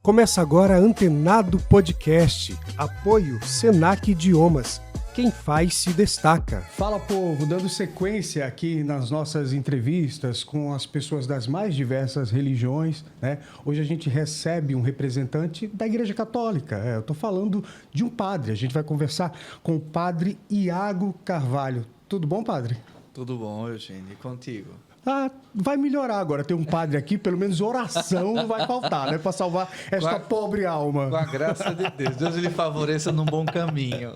Começa agora Antenado Podcast. Apoio Senac Idiomas. Quem faz se destaca. Fala, povo, dando sequência aqui nas nossas entrevistas com as pessoas das mais diversas religiões, né? Hoje a gente recebe um representante da Igreja Católica. Eu estou falando de um padre. A gente vai conversar com o padre Iago Carvalho. Tudo bom, padre? Tudo bom, Eugênio. E contigo? Vai melhorar agora. Tem um padre aqui, pelo menos oração não vai faltar, né? Para salvar esta pobre alma. Com a graça de Deus. Deus lhe favoreça num bom caminho.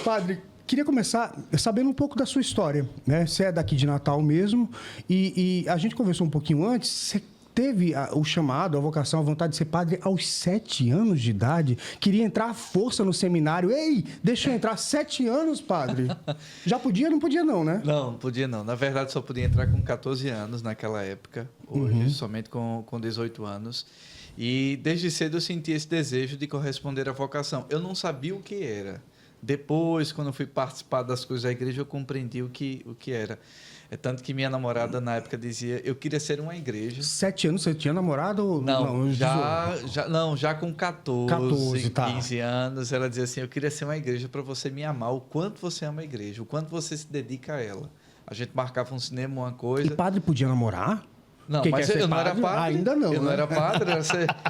Padre, queria começar sabendo um pouco da sua história, né? Você é daqui de Natal mesmo e a gente conversou um pouquinho antes. Você teve o chamado, a vocação, a vontade de ser padre aos 7 anos de idade. Queria entrar à força no seminário. Ei, deixa eu entrar 7 anos, padre. Já podia? Não podia não, né? Não podia não. Na verdade, só podia entrar com 14 anos naquela época. Hoje, somente com 18 anos. E desde cedo eu senti esse desejo de corresponder à vocação. Eu não sabia o que era. Depois, quando eu fui participar das coisas da igreja, eu compreendi o que era. É tanto que minha namorada, na época, dizia... Eu queria ser uma igreja. 7 anos, você tinha namorado? Ou Não, já com 14 tá. 15 anos. Ela dizia assim, eu queria ser uma igreja para você me amar. O quanto você ama a igreja, o quanto você se dedica a ela. A gente marcava um cinema, uma coisa... E padre podia namorar? Não, Quem mas quer ser eu não era padre? padre. Ainda não, Eu não né? era padre.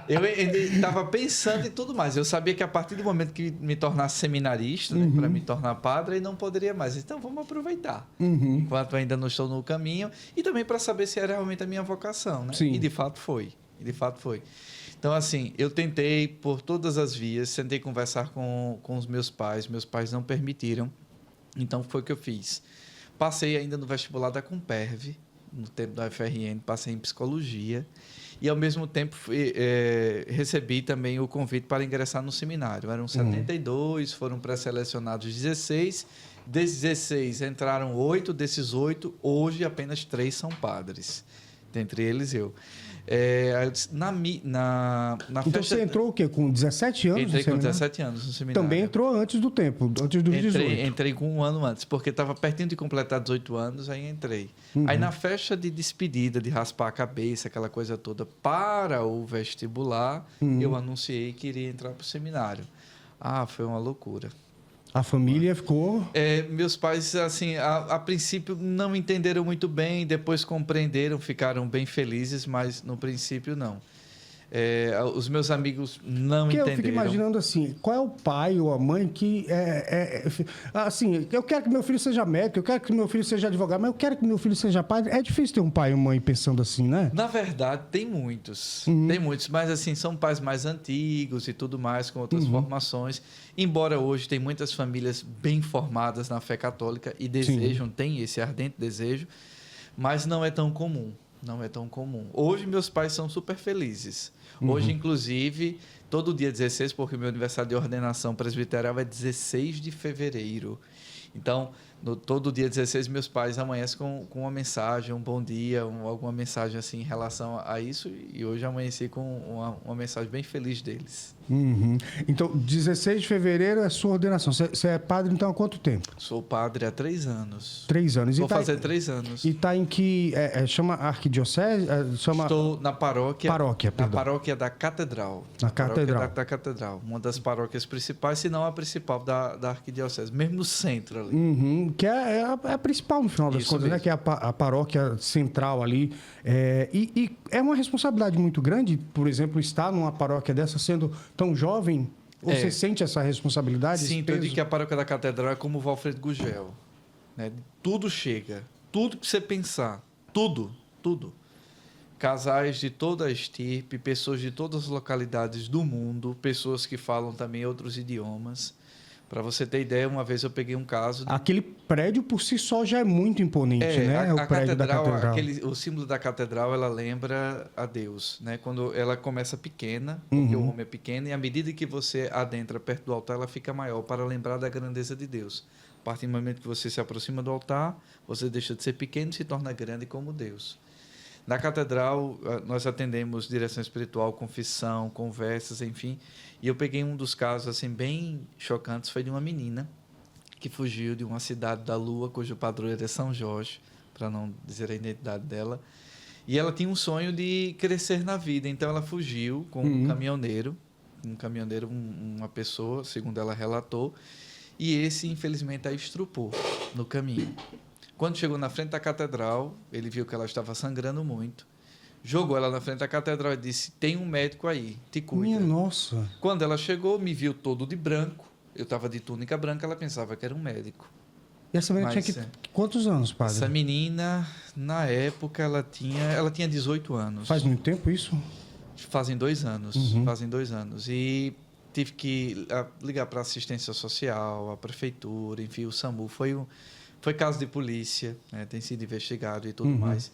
Eu ainda estava pensando em tudo mais. Eu sabia que a partir do momento que me tornasse seminarista, né, para me tornar padre, aí não poderia mais. Então, vamos aproveitar. Enquanto ainda não estou no caminho. E também para saber se era realmente a minha vocação. Né? Sim. E de fato foi. Então, assim, eu tentei por todas as vias, tentei conversar com os meus pais. Meus pais não permitiram. Então, foi o que eu fiz. Passei ainda no vestibular da Comperv, no tempo da UFRN, passei em psicologia e, ao mesmo tempo, recebi também o convite para ingressar no seminário. Eram 72, foram pré-selecionados 16. Desses 16 entraram 8, desses 8, hoje apenas 3 são padres. Dentre eles, eu. Na Então festa... você entrou o quê? Com 17 anos? Entrei com 17 anos no seminário. Também entrou antes do tempo, antes dos 18. Entrei com 1 ano antes, porque estava pertinho de completar 18 anos, aí entrei. Aí na festa de despedida, de raspar a cabeça, aquela coisa toda, para o vestibular, eu anunciei que iria entrar para o seminário. Foi uma loucura. A família ficou... Meus pais, assim, a princípio não entenderam muito bem, depois compreenderam, ficaram bem felizes, mas no princípio não. Os meus amigos não entenderam. Eu fico imaginando assim, qual é o pai ou a mãe que assim, eu quero que meu filho seja médico, eu quero que meu filho seja advogado, mas eu quero que meu filho seja padre. É difícil ter um pai e uma mãe pensando assim, né? Na verdade, tem muitos, mas assim, são pais mais antigos e tudo mais, com outras formações. Embora hoje tem muitas famílias bem formadas na fé católica e desejam, têm esse ardente desejo, mas não é tão comum. Não é tão comum. Hoje, meus pais são super felizes. Hoje, inclusive, todo dia 16, porque meu aniversário de ordenação presbiteral é 16 de fevereiro. Então, todo dia 16, meus pais amanhecem com uma mensagem, um bom dia, alguma mensagem assim em relação a isso. E hoje amanheci com uma mensagem bem feliz deles. Então, 16 de fevereiro é sua ordenação. Você é padre, então, há quanto tempo? Sou padre há 3 anos. 3 anos. Vou fazer 3 anos. E está em que... chama arquidiocese? Estou na paróquia. Perdão. Na paróquia da Catedral. Na Catedral. Da Catedral. Uma das paróquias principais, se não a principal da arquidiocese. Mesmo no centro ali. Que é a principal, no final das Isso contas, né? mesmo. Que é a paróquia central ali. E é uma responsabilidade muito grande, por exemplo, estar numa paróquia dessa sendo tão jovem. Você sente essa responsabilidade? Sinto. Eu digo que a paróquia da Catedral é como o Valfredo Gugel. Né? Tudo chega. Tudo que você pensar. Tudo. Casais de toda a estirpe, pessoas de todas as localidades do mundo, pessoas que falam também outros idiomas. Para você ter ideia, uma vez eu peguei um caso... Aquele prédio por si só já é muito imponente, né? A o prédio da catedral. O símbolo da catedral, ela lembra a Deus, né? Quando ela começa pequena, porque o homem é pequeno, e à medida que você adentra perto do altar, ela fica maior, para lembrar da grandeza de Deus. A partir do momento que você se aproxima do altar, você deixa de ser pequeno e se torna grande como Deus. Na catedral, nós atendemos direção espiritual, confissão, conversas, enfim. E eu peguei um dos casos assim bem chocantes, foi de uma menina que fugiu de uma cidade da Lua, cujo padroeiro é São Jorge, para não dizer a identidade dela. E ela tinha um sonho de crescer na vida, então ela fugiu com um caminhoneiro, uma pessoa, segundo ela relatou, e esse, infelizmente, a estrupou no caminho. Quando chegou na frente da catedral, ele viu que ela estava sangrando muito, jogou ela na frente da catedral e disse: tem um médico aí, te cuida. Minha nossa. Quando ela chegou, me viu todo de branco, eu estava de túnica branca, ela pensava que era um médico. E essa menina Mas, tinha quantos anos, padre? Essa menina, na época, ela tinha 18 anos. Faz muito tempo isso? Fazem 2 anos. Fazem 2 anos. E tive que ligar para a assistência social, a prefeitura, enfim, o SAMU. Foi caso de polícia, né? Tem sido investigado e tudo mais.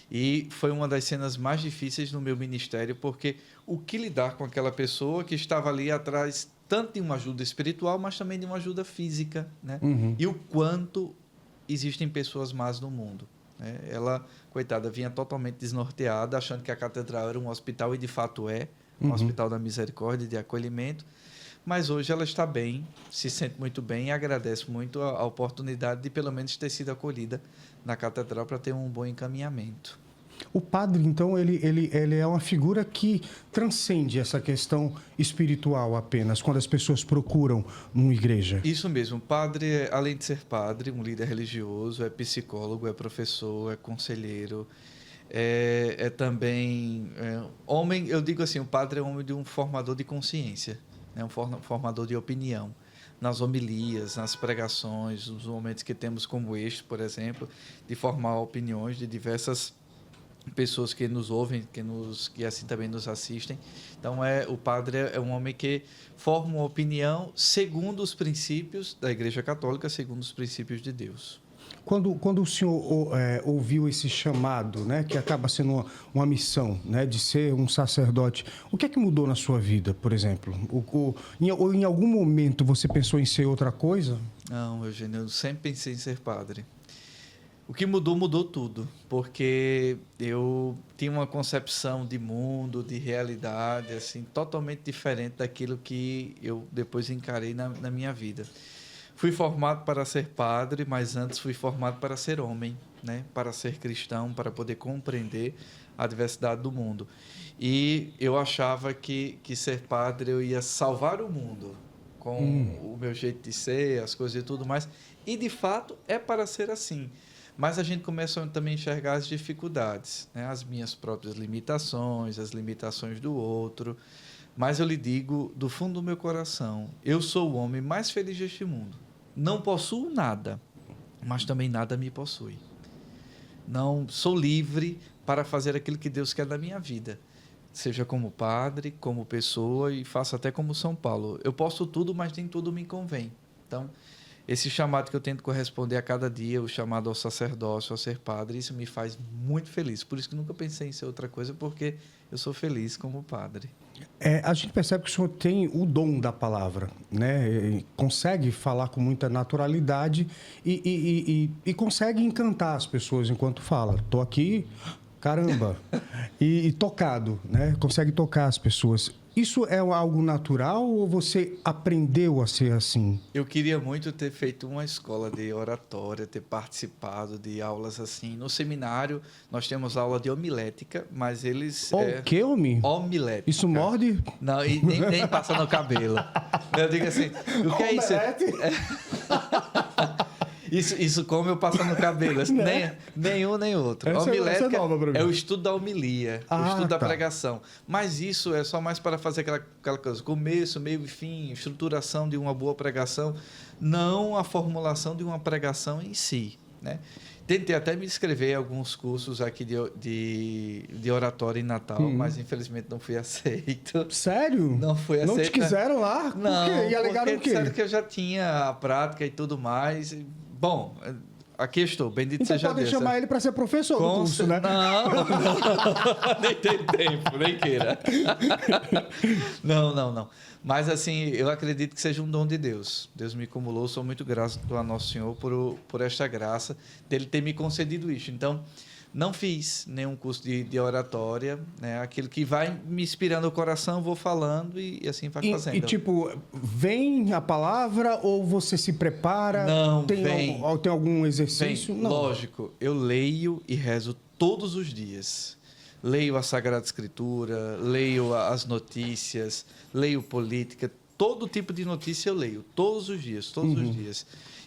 E foi uma das cenas mais difíceis no meu ministério, porque o que lidar com aquela pessoa que estava ali atrás tanto de uma ajuda espiritual, mas também de uma ajuda física, né? E o quanto existem pessoas más no mundo, né? Ela, coitada, vinha totalmente desnorteada, achando que a catedral era um hospital, e de fato é um hospital da misericórdia, de acolhimento, mas hoje ela está bem, se sente muito bem e agradece muito a oportunidade de pelo menos ter sido acolhida na catedral para ter um bom encaminhamento. O padre, então, ele é uma figura que transcende essa questão espiritual apenas, quando as pessoas procuram uma igreja. Isso mesmo. O padre, além de ser padre, um líder religioso, é psicólogo, é professor, é conselheiro, é também homem. Eu digo assim, o padre é homem de um formador de consciência, né? Um formador de opinião. Nas homilias, nas pregações, nos momentos que temos como este, por exemplo, de formar opiniões de diversas pessoas que nos ouvem, que assim também nos assistem. Então, o padre é um homem que forma uma opinião segundo os princípios da Igreja Católica, segundo os princípios de Deus. Quando o senhor ouviu esse chamado, né, que acaba sendo uma missão, né, de ser um sacerdote, o que é que mudou na sua vida, por exemplo? Ou em algum momento você pensou em ser outra coisa? Não, Eugênio, eu sempre pensei em ser padre. O que mudou tudo, porque eu tinha uma concepção de mundo, de realidade, assim, totalmente diferente daquilo que eu depois encarei na minha vida. Fui formado para ser padre, mas antes fui formado para ser homem, né? Para ser cristão, para poder compreender a diversidade do mundo. E eu achava que ser padre eu ia salvar o mundo com o meu jeito de ser, as coisas e tudo mais. E, de fato, é para ser assim. Mas a gente começa também a enxergar as dificuldades, né? As minhas próprias limitações, as limitações do outro. Mas eu lhe digo, do fundo do meu coração, eu sou o homem mais feliz deste mundo. Não possuo nada, mas também nada me possui. Não sou livre para fazer aquilo que Deus quer da minha vida, seja como padre, como pessoa, e faço até como São Paulo. Eu posso tudo, mas nem tudo me convém. Então, esse chamado que eu tento corresponder a cada dia, o chamado ao sacerdócio, ao ser padre, isso me faz muito feliz. Por isso que nunca pensei em ser outra coisa, porque eu sou feliz como padre. A gente percebe que o senhor tem o dom da palavra, né? Consegue falar com muita naturalidade e consegue encantar as pessoas enquanto fala. Estou aqui, caramba, e tocado, né? Consegue tocar as pessoas. Isso é algo natural ou você aprendeu a ser assim? Eu queria muito ter feito uma escola de oratória, ter participado de aulas assim. No seminário, nós temos aula de homilética, mas eles... O que, homem? Homilética. Isso morde? Não, e nem passa no cabelo. Eu digo assim, o que é isso? Isso como eu passo no cabelo, assim, nem um nem outro. Essa é nova pra mim. É o estudo da homilia, o estudo da pregação. Mas isso é só mais para fazer aquela coisa, começo, meio e fim, estruturação de uma boa pregação, não a formulação de uma pregação em si, né? Tentei até me inscrever em alguns cursos aqui de oratória em Natal, mas infelizmente não fui aceito. Sério? Não fui aceito. Não te quiseram lá? Não, por quê? E alegaram o quê? Disseram que eu já tinha a prática e tudo mais. Bom, aqui estou, bendito então seja Deus. Então podem chamar ele para ser professor do curso, né? Não, nem tem tempo, nem queira. Não. Mas, assim, eu acredito que seja um dom de Deus. Deus me acumulou, sou muito grato a Nosso Senhor por esta graça, dele ter me concedido isso. Então, não fiz nenhum curso de oratória, né? Aquilo que vai me inspirando o coração, vou falando e assim vai fazendo. E tipo, vem a palavra ou você se prepara? Não, tem algum exercício? Vem, não. Lógico, eu leio e rezo todos os dias. leio a Sagrada Escritura, leio as notícias, leio política, todo tipo de notícia eu leio, todos os dias.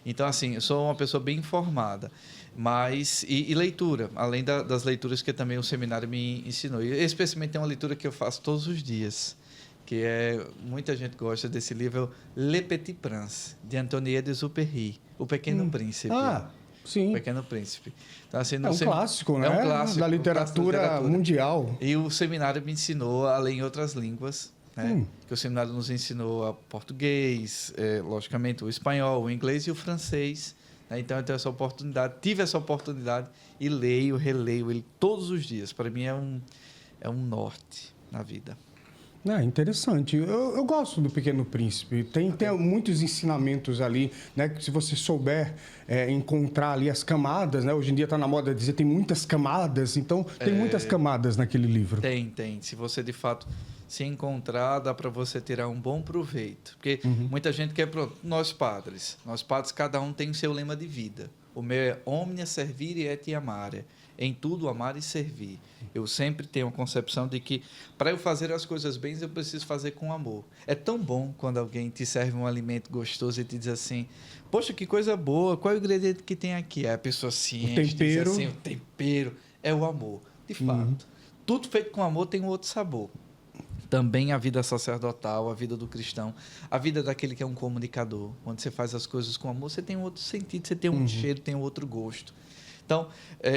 Então, assim, eu sou uma pessoa bem informada. Mas, e leitura, além das leituras que também o seminário me ensinou. E, especialmente, tem uma leitura que eu faço todos os dias, que muita gente gosta desse livro, Le Petit Prince, de Antoine de Exupéry, O Pequeno Príncipe. Ah, sim. O Pequeno Príncipe. Então, assim, É um clássico, né? É um clássico. Da literatura mundial. E o seminário me ensinou a ler em outras línguas, né? Que o seminário nos ensinou a português, logicamente o espanhol, o inglês e o francês. Né? Então, eu tive essa oportunidade e releio ele todos os dias. Para mim, é um norte na vida. Interessante. Eu gosto do Pequeno Príncipe. Tem muitos ensinamentos ali, né? Que se você souber encontrar ali as camadas, né? Hoje em dia está na moda dizer tem muitas camadas, então tem muitas camadas naquele livro. Tem. Se você, de fato, se encontrar, dá para você tirar um bom proveito. Porque muita gente quer... Nós padres, cada um tem o seu lema de vida. O meu é omnia servire et amare. Em tudo amar e servir. Eu sempre tenho a concepção de que para eu fazer as coisas bem, eu preciso fazer com amor. É tão bom quando alguém te serve um alimento gostoso e te diz assim, poxa, que coisa boa, qual é o ingrediente que tem aqui? Aí a pessoa ciente diz assim, o tempero é o amor. De fato, tudo feito com amor tem um outro sabor. Também a vida sacerdotal, a vida do cristão, a vida daquele que é um comunicador. Quando você faz as coisas com amor, você tem um outro sentido, você tem um cheiro, tem um outro gosto. Então,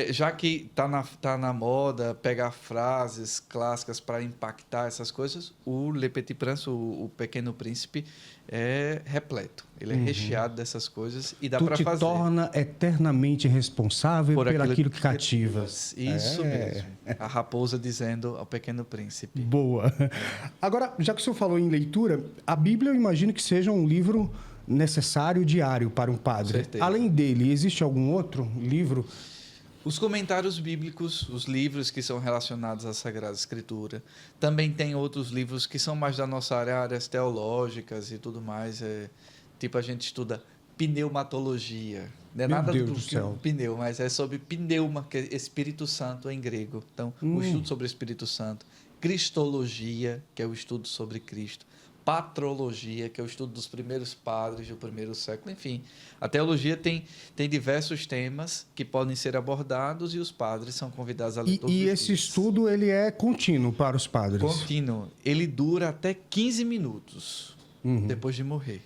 já que tá na moda pegar frases clássicas para impactar essas coisas, o Le Petit Prince, o Pequeno Príncipe, é repleto. Ele é recheado dessas coisas e dá para fazer. Tu te torna eternamente responsável por aquilo que cativas. Isso mesmo. A raposa dizendo ao Pequeno Príncipe. Boa. Agora, já que o senhor falou em leitura, a Bíblia eu imagino que seja um livro necessário diário para um padre. Além dele, existe algum outro livro? Os comentários bíblicos, os livros que são relacionados à Sagrada Escritura. Também tem outros livros que são mais da nossa área, áreas teológicas e tudo mais. Tipo, a gente estuda pneumatologia. Não é nada do pneu, mas é sobre pneuma, que é Espírito Santo em grego. Então, o estudo sobre o Espírito Santo. Cristologia, que é o estudo sobre Cristo. Patrologia, que é o estudo dos primeiros padres do primeiro século. Enfim, a teologia tem diversos temas que podem ser abordados e os padres são convidados a ler todos os dias. E esse estudo ele é contínuo para os padres? Contínuo. Ele dura até 15 minutos depois de morrer.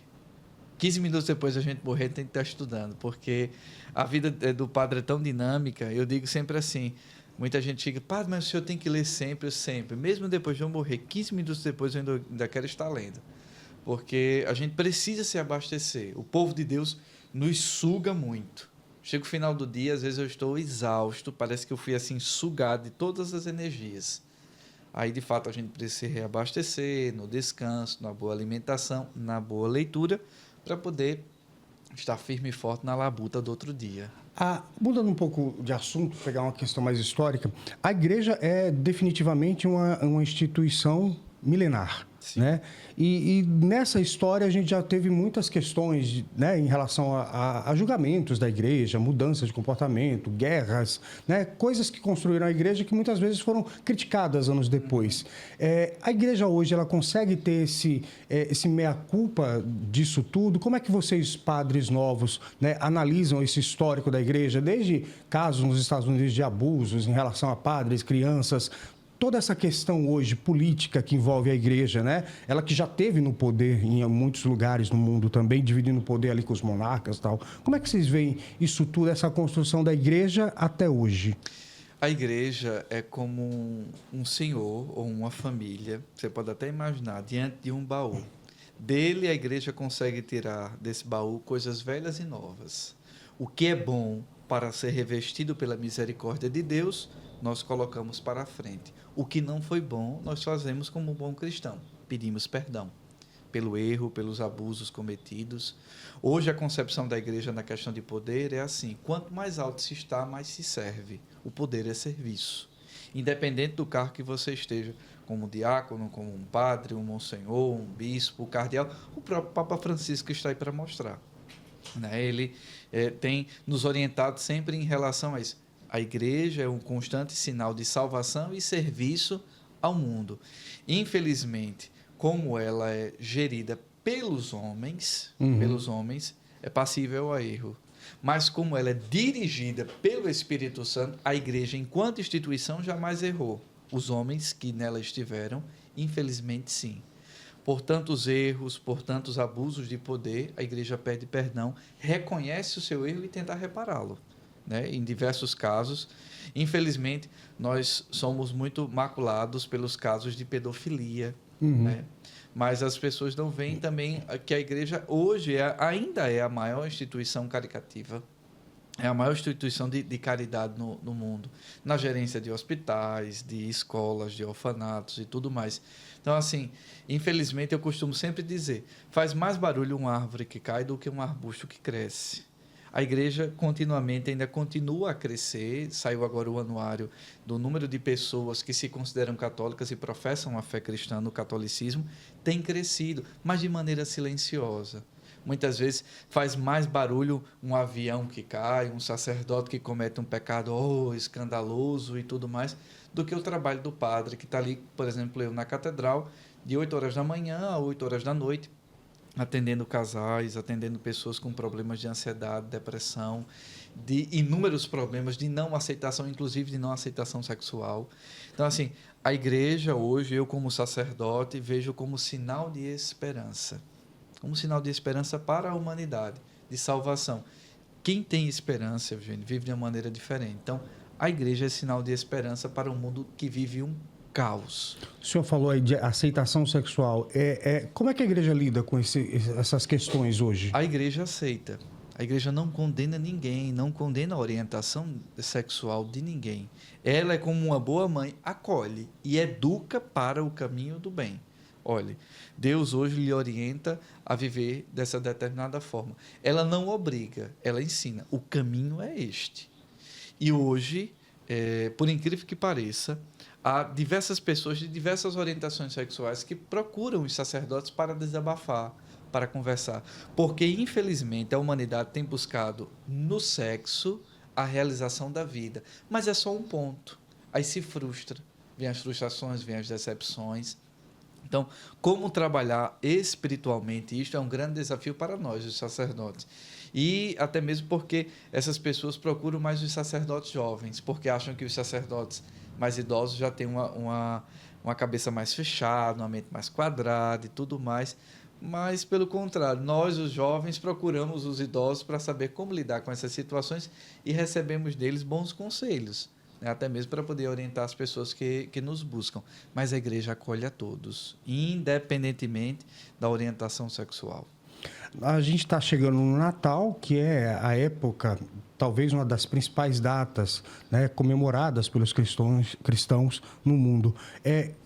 15 minutos depois da gente morrer, tem que estar estudando, porque a vida do padre é tão dinâmica. Eu digo sempre assim, muita gente chega, padre, mas o senhor tem que ler sempre, sempre. Mesmo depois de eu morrer, 15 minutos depois eu ainda quero estar lendo. Porque a gente precisa se abastecer. O povo de Deus nos suga muito. Chega o final do dia, às vezes eu estou exausto, parece que eu fui assim sugado de todas as energias. Aí, de fato, a gente precisa se reabastecer no descanso, na boa alimentação, na boa leitura, para poder estar firme e forte na labuta do outro dia. Mudando um pouco de assunto, pegar uma questão mais histórica, a igreja é definitivamente uma instituição milenar. Né? E nessa história a gente já teve muitas questões, né, em relação a julgamentos da igreja, mudanças de comportamento, guerras, né, coisas que construíram a igreja que muitas vezes foram criticadas anos depois. A igreja hoje ela consegue ter esse meia-culpa disso tudo? Como é que vocês, padres novos, né, analisam esse histórico da igreja, desde casos nos Estados Unidos de abusos em relação a padres, crianças, toda essa questão hoje política que envolve a igreja, né? Ela que já teve no poder em muitos lugares no mundo também, dividindo o poder ali com os monarcas e tal. Como é que vocês veem isso tudo, essa construção da igreja até hoje? A igreja é como um senhor ou uma família, você pode até imaginar, diante de um baú. Dele a igreja consegue tirar desse baú coisas velhas e novas. O que é bom para ser revestido pela misericórdia de Deus, nós colocamos para a frente. O que não foi bom, nós fazemos como um bom cristão. Pedimos perdão pelo erro, pelos abusos cometidos. Hoje, a concepção da igreja na questão de poder é assim, quanto mais alto se está, mais se serve. O poder é serviço. Independente do cargo que você esteja, como diácono, como um padre, um monsenhor, um bispo, um cardeal, o próprio Papa Francisco está aí para mostrar. Né? Ele tem nos orientado sempre em relação a isso. A igreja é um constante sinal de salvação e serviço ao mundo. Infelizmente, como ela é gerida pelos homens, é passível a erro. Mas como ela é dirigida pelo Espírito Santo, a igreja, enquanto instituição, jamais errou. Os homens que nela estiveram, infelizmente, sim. Por tantos erros, por tantos abusos de poder, a igreja pede perdão, reconhece o seu erro e tenta repará-lo, né? Em diversos casos. Infelizmente, nós somos muito maculados pelos casos de pedofilia, né? Mas as pessoas não veem também que a igreja hoje ainda é a maior instituição caricativa, é a maior instituição de caridade no mundo, na gerência de hospitais, de escolas, de orfanatos e tudo mais. Então, assim, infelizmente, eu costumo sempre dizer, faz mais barulho uma árvore que cai do que um arbusto que cresce. A igreja continuamente ainda continua a crescer. Saiu agora o anuário do número de pessoas que se consideram católicas e professam a fé cristã no catolicismo, tem crescido, mas de maneira silenciosa. Muitas vezes faz mais barulho um avião que cai, um sacerdote que comete um pecado escandaloso e tudo mais, do que o trabalho do padre que está ali, por exemplo, eu na catedral, de 8 horas da manhã a 8 horas da noite, atendendo casais, atendendo pessoas com problemas de ansiedade, depressão, de inúmeros problemas de não aceitação, inclusive de não aceitação sexual. Então, assim, a igreja hoje, eu como sacerdote, vejo como sinal de esperança. Como sinal de esperança para a humanidade, de salvação. Quem tem esperança, Eugênio, vive de uma maneira diferente. Então, a igreja é sinal de esperança para um mundo que vive um caos. O senhor falou aí de aceitação sexual. Como é que a igreja lida com essas questões hoje? A igreja aceita. A igreja não condena ninguém, não condena a orientação sexual de ninguém. Ela é como uma boa mãe, acolhe e educa para o caminho do bem. Olha, Deus hoje lhe orienta a viver dessa determinada forma. Ela não obriga, ela ensina. O caminho é este. E hoje, por incrível que pareça, há diversas pessoas de diversas orientações sexuais que procuram os sacerdotes para desabafar, para conversar. Porque, infelizmente, a humanidade tem buscado no sexo a realização da vida. Mas é só um ponto. Aí se frustra. Vêm as frustrações, vêm as decepções. Então, como trabalhar espiritualmente, isto é um grande desafio para nós, os sacerdotes. E até mesmo porque essas pessoas procuram mais os sacerdotes jovens, porque acham que os sacerdotes mais idosos já têm uma cabeça mais fechada, uma mente mais quadrada e tudo mais. Mas, pelo contrário, nós, os jovens, procuramos os idosos para saber como lidar com essas situações e recebemos deles bons conselhos, né? Até mesmo para poder orientar as pessoas que nos buscam. Mas a igreja acolhe a todos, independentemente da orientação sexual. A gente está chegando no Natal, que é a época, talvez uma das principais datas, né, comemoradas pelos cristãos no mundo.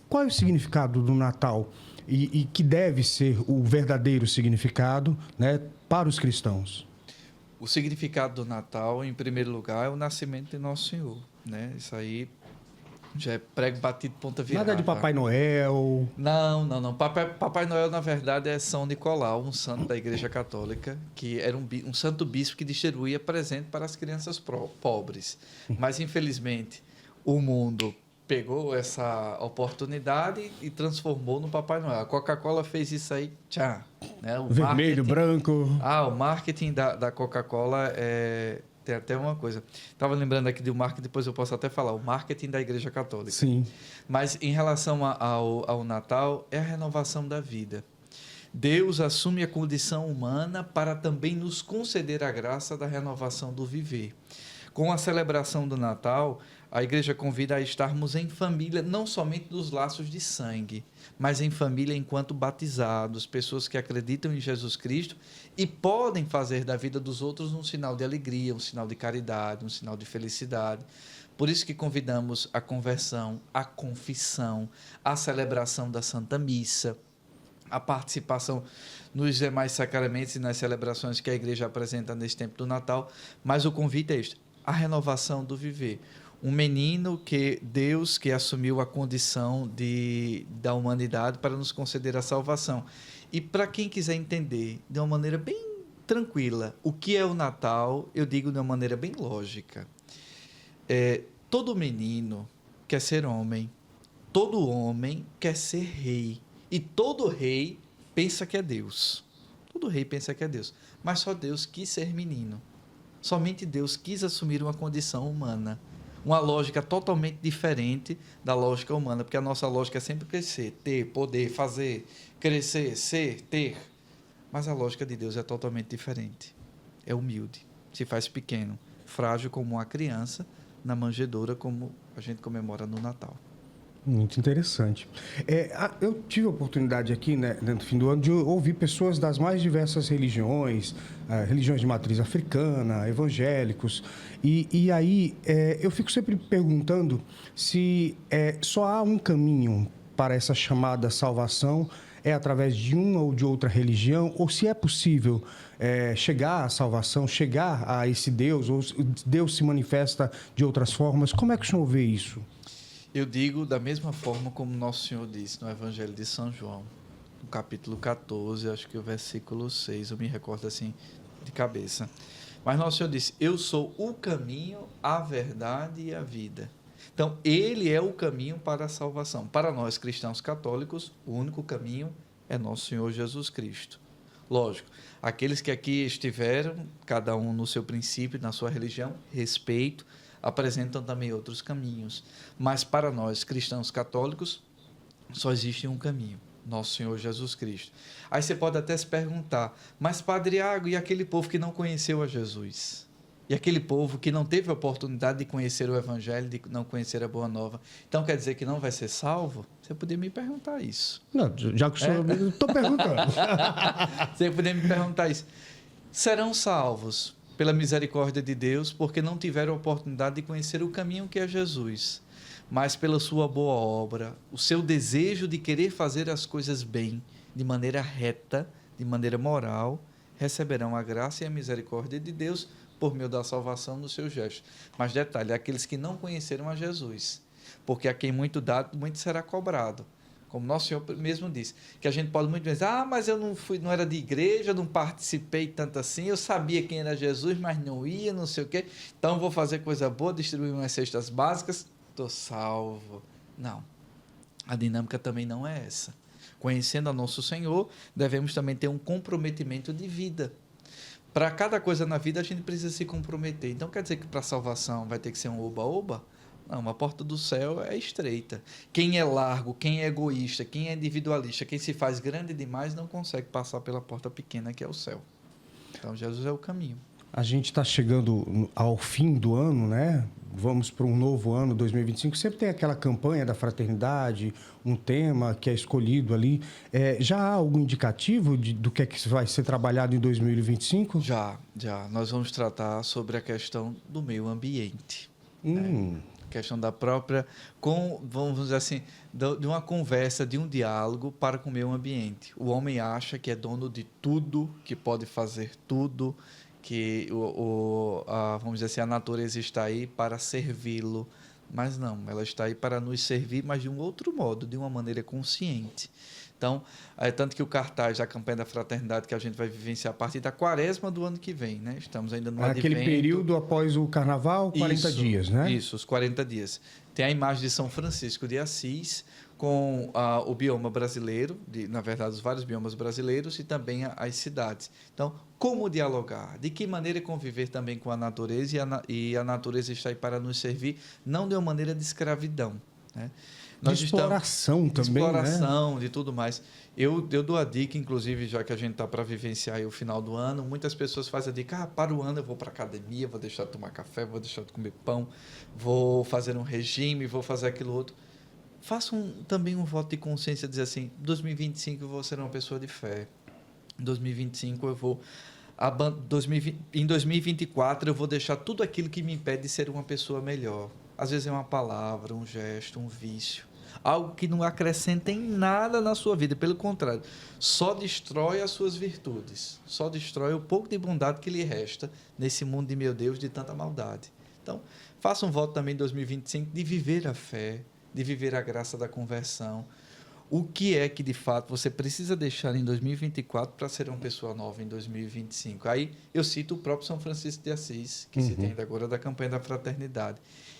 Qual é o significado do Natal e que deve ser o verdadeiro significado, né, para os cristãos? O significado do Natal, em primeiro lugar, é o nascimento de Nosso Senhor, né? Isso aí já é prego batido, ponta virada. Nada de Papai Noel. Não. Papai Noel, na verdade, é São Nicolau, um santo da Igreja Católica, que era um santo bispo que distribuía presente para as crianças pobres. Mas, infelizmente, o mundo pegou essa oportunidade e transformou no Papai Noel. A Coca-Cola fez isso aí, né? O vermelho, branco. O marketing da Coca-Cola tem até uma coisa. Estava lembrando aqui do marketing, depois eu posso até falar. O marketing da Igreja Católica. Sim. Mas em relação ao Natal, é a renovação da vida. Deus assume a condição humana para também nos conceder a graça da renovação do viver. Com a celebração do Natal, a Igreja convida a estarmos em família, não somente dos laços de sangue, mas em família enquanto batizados, pessoas que acreditam em Jesus Cristo e podem fazer da vida dos outros um sinal de alegria, um sinal de caridade, um sinal de felicidade. Por isso que convidamos a conversão, a confissão, a celebração da Santa Missa, a participação nos demais sacramentos e nas celebrações que a Igreja apresenta nesse tempo do Natal, mas o convite é este, a renovação do viver. Um menino que Deus que assumiu a condição da humanidade para nos conceder a salvação. E para quem quiser entender de uma maneira bem tranquila o que é o Natal, eu digo de uma maneira bem lógica. todo menino quer ser homem, todo homem quer ser rei, e todo rei pensa que é Deus. Todo rei pensa que é Deus, mas só Deus quis ser menino. Somente Deus quis assumir uma condição humana, uma lógica totalmente diferente da lógica humana, porque a nossa lógica é sempre crescer, ter, poder, fazer, crescer, ser, ter. Mas a lógica de Deus é totalmente diferente. É humilde, se faz pequeno, frágil como uma criança, na manjedoura como a gente comemora no Natal. Muito interessante. Eu tive a oportunidade aqui, né, no fim do ano, de ouvir pessoas das mais diversas religiões, religiões de matriz africana, evangélicos, e aí eu fico sempre perguntando se só há um caminho para essa chamada salvação, através de uma ou de outra religião, ou se é possível chegar à salvação, chegar a esse Deus, ou Deus se manifesta de outras formas. Como é que o senhor vê isso? Eu digo da mesma forma como Nosso Senhor disse no Evangelho de São João, no capítulo 14, acho que o versículo 6, eu me recordo assim de cabeça. Mas Nosso Senhor disse: eu sou o caminho, a verdade e a vida. Então, Ele é o caminho para a salvação. Para nós cristãos católicos, o único caminho é Nosso Senhor Jesus Cristo. Lógico, aqueles que aqui estiveram, cada um no seu princípio, na sua religião, respeito, apresentam também outros caminhos. Mas para nós, cristãos católicos, só existe um caminho, Nosso Senhor Jesus Cristo. Aí você pode até se perguntar: mas Padre Iago, e aquele povo que não conheceu a Jesus? E aquele povo que não teve a oportunidade de conhecer o Evangelho, de não conhecer a Boa Nova? Então quer dizer que não vai ser salvo? Você poderia me perguntar isso. Não, já que o senhor... Estou perguntando. Você poderia me perguntar isso. Serão salvos pela misericórdia de Deus, porque não tiveram a oportunidade de conhecer o caminho que é Jesus, mas pela sua boa obra, o seu desejo de querer fazer as coisas bem, de maneira reta, de maneira moral, receberão a graça e a misericórdia de Deus por meio da salvação nos seus gestos. Mas detalhe, aqueles que não conheceram a Jesus, porque a quem muito dá, muito será cobrado. Como Nosso Senhor mesmo disse, que a gente pode muito dizer: mas eu não era de igreja, não participei tanto assim, eu sabia quem era Jesus, mas não ia, não sei o quê, então vou fazer coisa boa, distribuir umas cestas básicas, estou salvo. Não, a dinâmica também não é essa. Conhecendo a Nosso Senhor, devemos também ter um comprometimento de vida. Para cada coisa na vida, a gente precisa se comprometer. Então, quer dizer que para a salvação vai ter que ser um oba-oba? Não, a porta do céu é estreita. Quem é largo, quem é egoísta, quem é individualista, quem se faz grande demais, não consegue passar pela porta pequena que é o céu. Então, Jesus é o caminho. A gente está chegando ao fim do ano, né? Vamos para um novo ano, 2025. Sempre tem aquela campanha da fraternidade, um tema que é escolhido ali. Já há algum indicativo do que é que vai ser trabalhado em 2025? Já. Nós vamos tratar sobre a questão do meio ambiente. Questão da própria, vamos dizer assim, de uma conversa, de um diálogo para com o meio ambiente. O homem acha que é dono de tudo, que pode fazer tudo, que vamos dizer assim, a natureza está aí para servi-lo, mas não, ela está aí para nos servir, mas de um outro modo, de uma maneira consciente. Então, tanto que o cartaz da campanha da fraternidade que a gente vai vivenciar a partir da quaresma do ano que vem, né? Estamos ainda no advento. Aquele período após o carnaval, 40 dias, né? Isso, os 40 dias. Tem a imagem de São Francisco de Assis com o bioma brasileiro, na verdade, os vários biomas brasileiros e também as cidades. Então, como dialogar? De que maneira conviver também com a natureza e a natureza está aí para nos servir, não de uma maneira de escravidão, né? De exploração também, exploração, né? De tudo mais. Eu dou a dica, inclusive, já que a gente está para vivenciar aí o final do ano, muitas pessoas fazem a dica: para o ano eu vou para a academia, vou deixar de tomar café, vou deixar de comer pão, vou fazer um regime, vou fazer aquilo outro. Faça também um voto de consciência, dizer assim: 2025 eu vou ser uma pessoa de fé. Em 2025 eu vou... Em 2024 eu vou deixar tudo aquilo que me impede de ser uma pessoa melhor. Às vezes é uma palavra, um gesto, um vício. Algo que não acrescenta em nada na sua vida. Pelo contrário, só destrói as suas virtudes. Só destrói o pouco de bondade que lhe resta nesse mundo de, meu Deus, de tanta maldade. Então, faça um voto também em 2025 de viver a fé, de viver a graça da conversão. O que é que, de fato, você precisa deixar em 2024 para ser uma pessoa nova em 2025? Aí eu cito o próprio São Francisco de Assis, que citei ainda agora da campanha da fraternidade.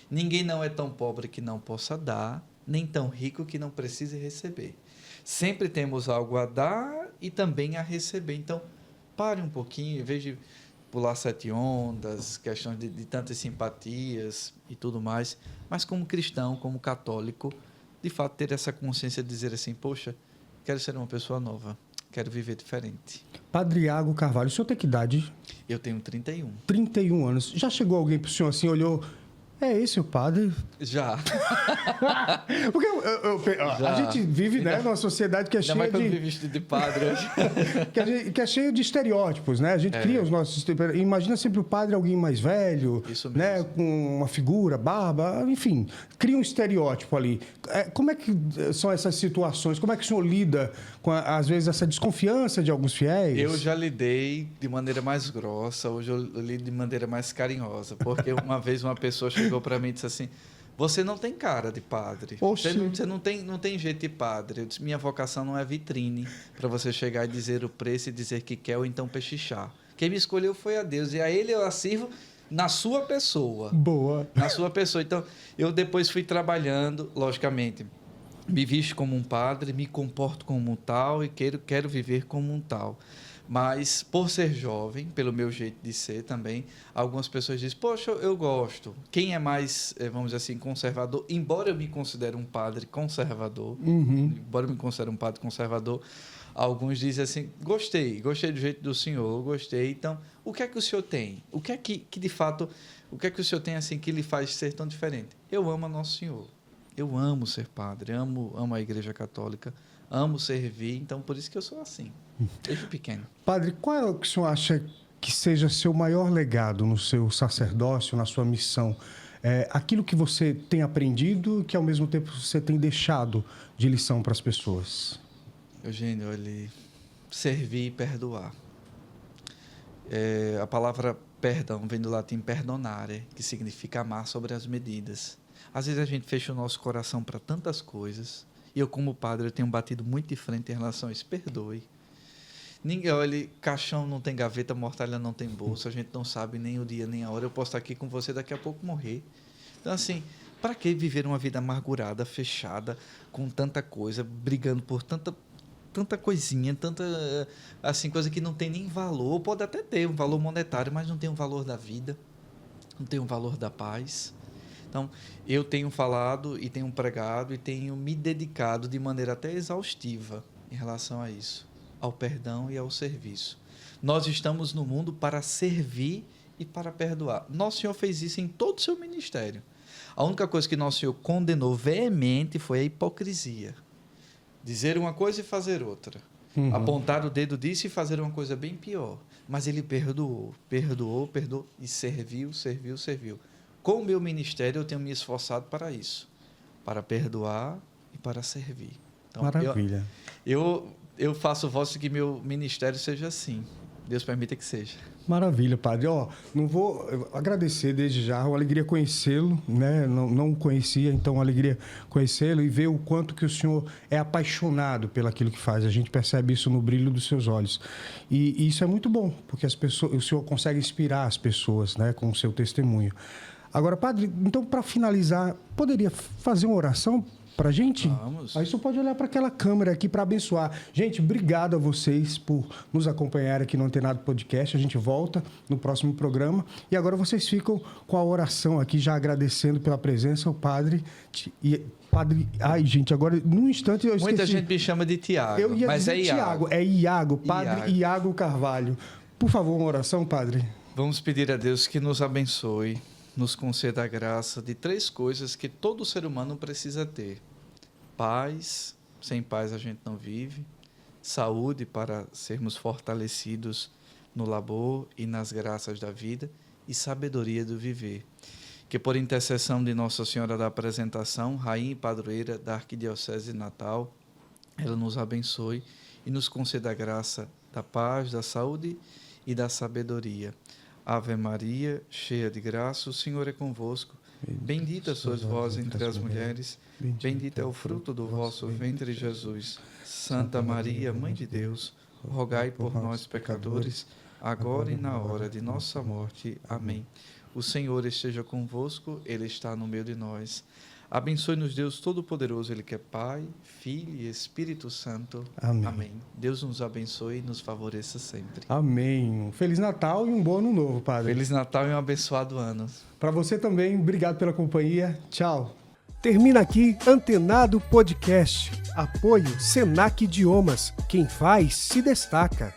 Ninguém não é tão pobre que não possa dar, nem tão rico que não precise receber. Sempre temos algo a dar e também a receber. Então, pare um pouquinho, em vez de pular 7 ondas, questões de tantas simpatias e tudo mais, mas como cristão, como católico, de fato ter essa consciência de dizer assim, poxa, quero ser uma pessoa nova, quero viver diferente. Padre Iago Carvalho, o senhor tem que idade? Eu tenho 31. 31 anos. Já chegou alguém pro senhor assim, olhou... É esse o padre? Já. Porque a gente vive, né, numa sociedade que é Ainda mais cheia que eu de... vi vestido de padre hoje. que é cheio de estereótipos, né? A gente cria os nossos estereótipos. Imagina sempre o padre alguém mais velho, Isso né? mesmo. Com uma figura, barba, enfim. Cria um estereótipo ali. Como é que são essas situações? Como é que o senhor lida com, às vezes, essa desconfiança de alguns fiéis? Eu já lidei de maneira mais grossa, hoje eu lido de maneira mais carinhosa, porque uma vez uma pessoa chegou para mim e disse assim, você não tem cara de padre, Oxi. você não tem jeito de padre. Eu disse, minha vocação não é vitrine para você chegar e dizer o preço e dizer que quer ou então pechichar. Quem me escolheu foi a Deus e a Ele eu a sirvo na sua pessoa. Boa. Na sua pessoa. Então, eu depois fui trabalhando, logicamente, me visto como um padre, me comporto como um tal e quero viver como um tal. Mas, por ser jovem, pelo meu jeito de ser também, algumas pessoas dizem, poxa, eu gosto. Quem é mais, vamos dizer assim, conservador, embora eu me considere um padre conservador, alguns dizem assim, gostei do jeito do senhor, gostei. Então, o que é que o senhor tem? O que é que de fato, o que é que o senhor tem assim que lhe faz ser tão diferente? Eu amo a Nosso Senhor. Eu amo ser padre, amo a Igreja Católica, amo servir, então por isso que eu sou assim, desde pequeno. Padre, qual é o que o senhor acha que seja seu maior legado no seu sacerdócio, na sua missão? Aquilo que você tem aprendido e que, ao mesmo tempo, você tem deixado de lição para as pessoas? Eugênio, servir e perdoar. A palavra perdão vem do latim perdonare, que significa amar sobre as medidas. Às vezes a gente fecha o nosso coração para tantas coisas, e eu, como padre, eu tenho batido muito de frente em relação a isso. Perdoe. Ninguém, olha, caixão não tem gaveta, mortalha não tem bolsa, a gente não sabe nem o dia nem a hora. Eu posso estar aqui com você daqui a pouco morrer. Então, assim, para que viver uma vida amargurada, fechada, com tanta coisa, brigando por tanta coisinha, tanta assim, coisa que não tem nem valor? Pode até ter um valor monetário, mas não tem um valor da vida, não tem um valor da paz. Então, eu tenho falado e tenho pregado e tenho me dedicado de maneira até exaustiva em relação a isso, ao perdão e ao serviço. Nós estamos no mundo para servir e para perdoar. Nosso Senhor fez isso em todo o seu ministério. A única coisa que Nosso Senhor condenou veemente foi a hipocrisia. Dizer uma coisa e fazer outra. Apontar o dedo disso e fazer uma coisa bem pior. Mas ele perdoou e serviu. Com o meu ministério, eu tenho me esforçado para isso, para perdoar e para servir. Então, Maravilha. Eu faço voto de que meu ministério seja assim. Deus permita que seja. Maravilha, padre. Não vou agradecer desde já, uma alegria conhecê-lo, né? Não conhecia, então uma alegria conhecê-lo e ver o quanto que o senhor é apaixonado pelaquilo que faz. A gente percebe isso no brilho dos seus olhos. E isso é muito bom, porque o senhor consegue inspirar as pessoas, né, com o seu testemunho. Agora, padre, então, para finalizar, poderia fazer uma oração para a gente? Vamos. Aí você pode olhar para aquela câmera aqui para abençoar. Gente, obrigado a vocês por nos acompanhar aqui no Antenado Podcast. A gente volta no próximo programa. E agora vocês ficam com a oração aqui, já agradecendo pela presença ao padre. Ai, gente, agora, num instante eu esqueci. Muita gente me chama de Tiago, Eu ia mas dizer é Iago. É Iago, padre Iago Carvalho. Por favor, uma oração, padre. Vamos pedir a Deus que nos abençoe, nos conceda a graça de 3 coisas que todo ser humano precisa ter. Paz, sem paz a gente não vive. Saúde para sermos fortalecidos no labor e nas graças da vida. E sabedoria do viver. Que por intercessão de Nossa Senhora da Apresentação, Rainha e Padroeira da Arquidiocese de Natal, ela nos abençoe e nos conceda a graça da paz, da saúde e da sabedoria. Ave Maria, cheia de graça, o Senhor é convosco. Bendita sois vós entre as mulheres, bendito é o fruto do vosso ventre, Jesus. Santa Maria, Mãe de Deus, rogai por nós, pecadores, agora e na hora de nossa morte. Amém. O Senhor esteja convosco, Ele está no meio de nós. Abençoe-nos, Deus Todo-Poderoso, Ele que é Pai, Filho e Espírito Santo. Amém. Amém. Deus nos abençoe e nos favoreça sempre. Amém. Um Feliz Natal e um bom Ano Novo, Padre. Feliz Natal e um abençoado ano. Para você também, obrigado pela companhia. Tchau. Termina aqui Antenado Podcast. Apoio Senac Idiomas. Quem faz, se destaca.